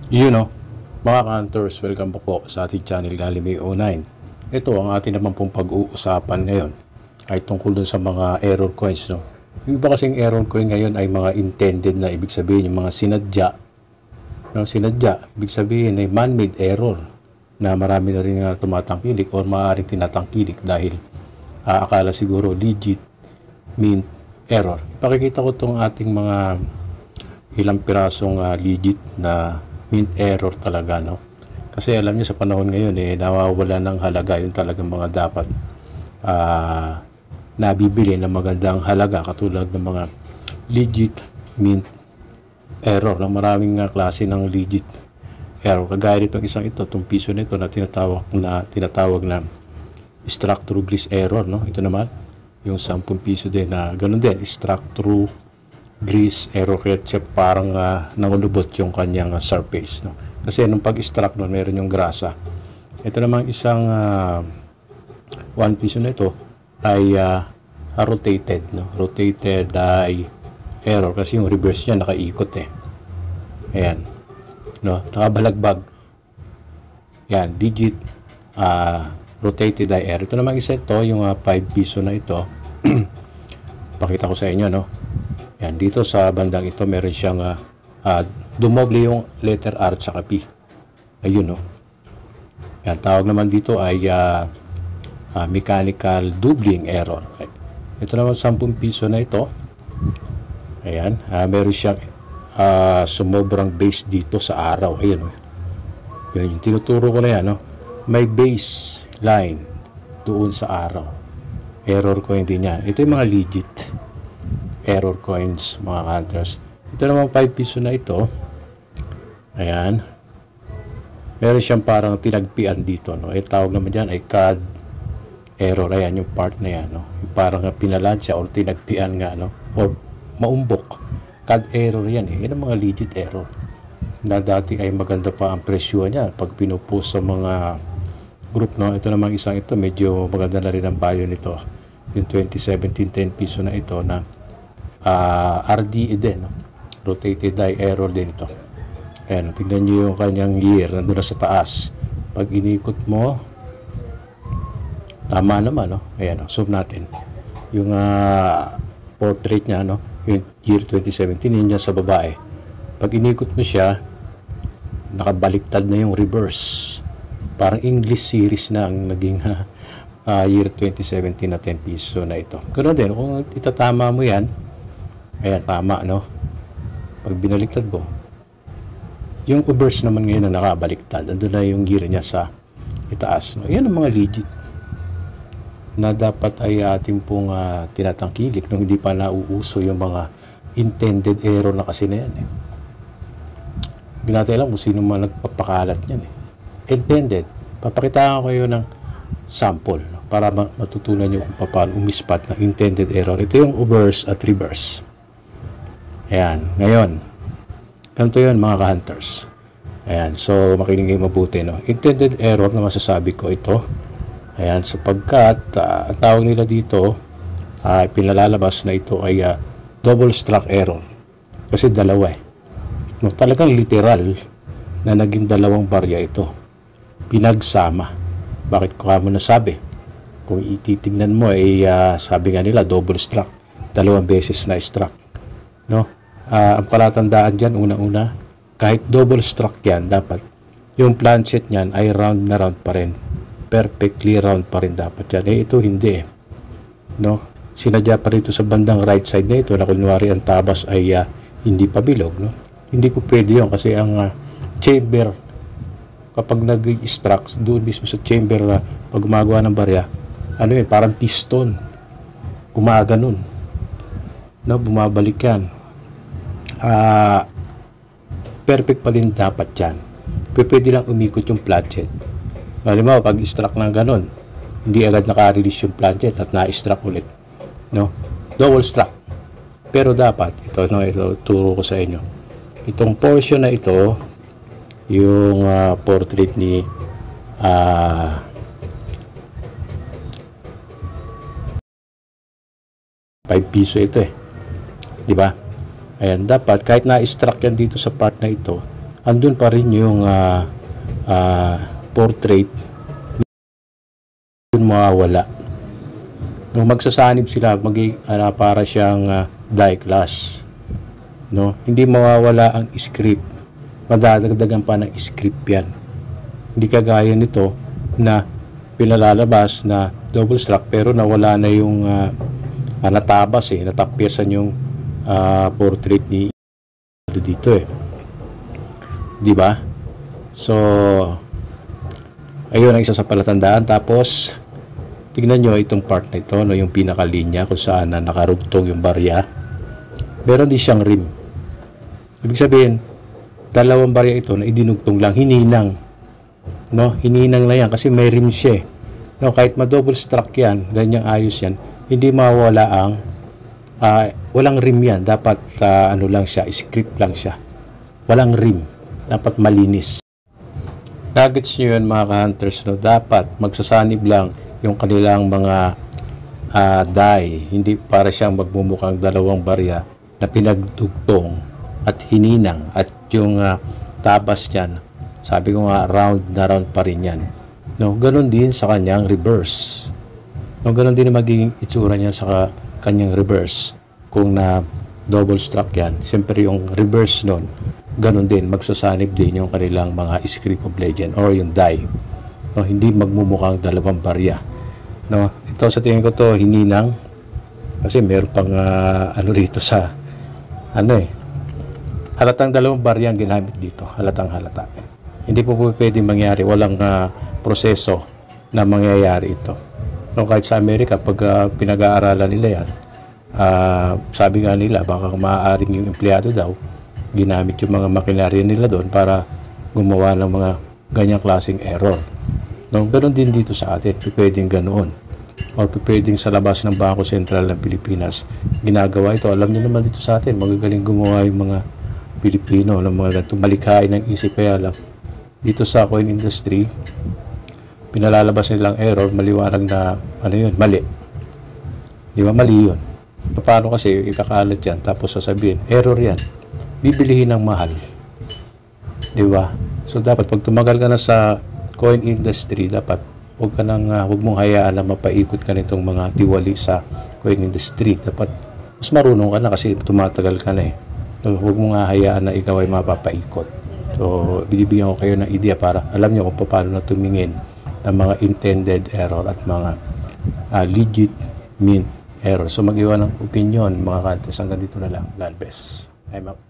You know, mga ka-hunters, welcome po sa ating channel Galileo 09. Ito ang ating naman pong pag-uusapan ngayon ay tungkol dun sa mga error coins. No? Yung iba kasing error coin ngayon ay mga intended na ibig sabihin yung mga sinadya. No? Sinadya, ibig sabihin ay man-made error na marami na rin tumatangkilik o maaaring tinatangkilik dahil akala siguro legit mint error. Ipakikita ko itong ating mga ilang pirasong legit na mint error talaga, no? Kasi alam niyo sa panahon ngayon nawawala ng halaga yung talagang mga dapat nabibili ng magandang halaga katulad ng mga legit mint error na maraming klase ng legit error. Kagaya nitong isang itong piso nito na tinatawag na struck through grease error, no? Ito naman yung 10 piso din na ganun din, struck through grease error, kaya siya parang nangulubot yung kanyang surface, no? Kasi nung pag-struck nun meron yung grasa. Ito namang isang 1 piso na ito ay rotated, no? Rotated ay error kasi yung reverse niya nakaikot ayan, no? Nakabalagbag yan, digit rotated ay error. Ito namang isa ito yung 5 piso na ito. Pakita ko sa inyo, no? Yan, dito sa bandang ito meron siyang dumoble yung letter R at P. Ayun, no? Yan, tawag naman dito ay mechanical doubling error. Ito naman 10 piso na ito. Ayan, meron siyang sumobrang base dito sa araw. Ayun, no? Yun, yung tinuturo ko na yan, no? May base line doon sa araw. Error ko hindi niya. Ito yung mga legit error coins, mga hunters. Ito naman 5 piso na ito. Ayan. Meron siyang parang tinagpian dito, no? Tawag naman dyan ay CAD error. Ayan, yung part na yan, no? Yung parang pinalansya o tinagpian nga, no? O maumbok. CAD error yan, Yan ang mga legit error. Na dati ay maganda pa ang presyo niya pag pinupost sa mga group, no? Ito namang isang ito, medyo maganda na rin ang value nito. Yung 2017 10 piso na ito na RDE din, no? Rotated die error din ito. Ayan, tignan nyo yung kanyang year nandun na sa taas. Pag inikot mo, tama naman, no? Ayan, no? Zoom natin yung portrait niya, no? Yung year 2017, yun niya sa babae. Pag inikot mo siya, nakabaliktad na yung reverse. Parang English series na ang naging year 2017 na 10 piso na ito. Ganoon din, kung itatama mo yan, ayan, tama, no? Pag binaliktad mo, yung reverse naman ngayon na nakabaliktad, andun na yung gear niya sa itaas, no? Yan ang mga legit na dapat ay ating pong tinatangkilik nung hindi pa nauuso yung mga intended error na kasi na yan, Hindi natin alam kung sino man nagpapakalat yan, Intended. Papakitaan ko kayo ng sample, no? Para matutunan nyo kung paano umispat ng intended error. Ito yung reverse at reverse. Ayan, ngayon, ganito yun, mga ka-hunters. Ayan, so makinig kayo mabuti, no? Intended error na masasabi ko ito. Ayan, sapagkat ang tawag nila dito, pinalalabas na ito ay double struck error. Kasi dalawa, No, talagang literal na naging dalawang barya ito. Pinagsama. Bakit ko mo nasabi? Kung ititignan mo, sabi nga nila, double struck. Dalawang beses na struck, no? Ang palatandaan dyan, una-una, kahit double struck yan, dapat yung planchet niyan ay round na round pa rin. Perfectly round pa rin dapat yan. Ito hindi, no? Sinadya pa rito sa bandang right side na ito na kunwari ang tabas ay hindi pa bilog, no? Hindi po pwede yun kasi ang chamber, kapag nag-struck doon mismo sa chamber na pag gumagawa ng barya, ano yun, parang piston. Gumaganon. No, bumabalik yan. Perfect pa din dapat yan. Pwede lang umikot yung planchet. Halimbawa, pag struck ng ganon, hindi agad naka-release yung planchet at na-struck ulit. No? Double struck. Pero dapat, ito turo ko sa inyo. Itong portion na ito, yung portrait ni 5 piso ito, di ba? Ayan, dapat kahit na-struck yan dito sa part na ito, andun pa rin yung portrait, yun mawawala. Nung magsasanib sila, para siyang die class. No? Hindi mawawala ang script. Madadagdagan pa ng script yan. Hindi kagaya nito na pinalalabas na double struck pero nawala na yung natabas natapyasan yung portrait ni dito di ba? So ayun ang isa sa palatandaan. Tapos tignan nyo itong part na ito, no, yung pinakalinya kung saan nakarugtong yung barya. Meron din siyang rim. Ibig sabihin, dalawang barya ito na idinugtong lang, hininang. No, hininang na yan kasi may rim siya. No, kahit ma-double struck yan, ganyang ayos yan, hindi mawala ang walang rim yan. Dapat ano lang siya, script lang siya. Walang rim. Dapat malinis. Nuggets nyo yun mga ka-hunters, no? Dapat magsasanib lang yung kanilang mga die. Hindi para siyang magmumukhang dalawang barya na pinagdugtong at hininang. At yung tabas niyan, sabi ko nga, round na round pa rin yan. No, ganun din sa kanyang reverse. No, ganun din na magiging itsura niya sa kanyang reverse. Kung na double struck yan, siyempre yung reverse nun, ganun din, magsasanib din yung kanilang mga script of legend or yung die. No, hindi magmumukhang dalawang barya. No, ito sa tingin ko to hininang kasi meron pang ano dito sa halatang dalawang barya ang ginamit dito. Halatang halata. Hindi po pwedeng mangyari, walang proseso na mangyayari ito. No, kahit sa Amerika, pag pinag-aaralan nila yan, sabi nga nila, baka maaaring yung empleyado daw, ginamit yung mga makinarya nila doon para gumawa ng mga ganyang klaseng error. No, ganoon din dito sa atin, pwedeng ganoon. O pwedeng sa labas ng Bangko Sentral ng Pilipinas, ginagawa ito. Alam niyo naman dito sa atin, magagaling gumawa yung mga Pilipino ng mga tumalikhain ng isip. Kaya lang, dito sa coin industry, pinalalabas nilang error, maliwanag na mali. Di ba? Mali yun. Paano kasi ikakalat yan, tapos sasabihin, error yan. Bibilihin ng mahal. Di ba? So dapat pag tumagal ka na sa coin industry, dapat huwag mong hayaan na mapaikot ka nitong mga tiwali sa coin industry. Dapat mas marunong ka na kasi tumatagal ka na So, huwag mong hayaan na ikaw ay mapapaikot. So binibigyan ko kayo ng idea para alam nyo kung paano na tumingin ng mga intended error at mga legit mint error. So mag-iwan ng opinion mga kantes. Hanggang dito na lang. God bless. I'm out.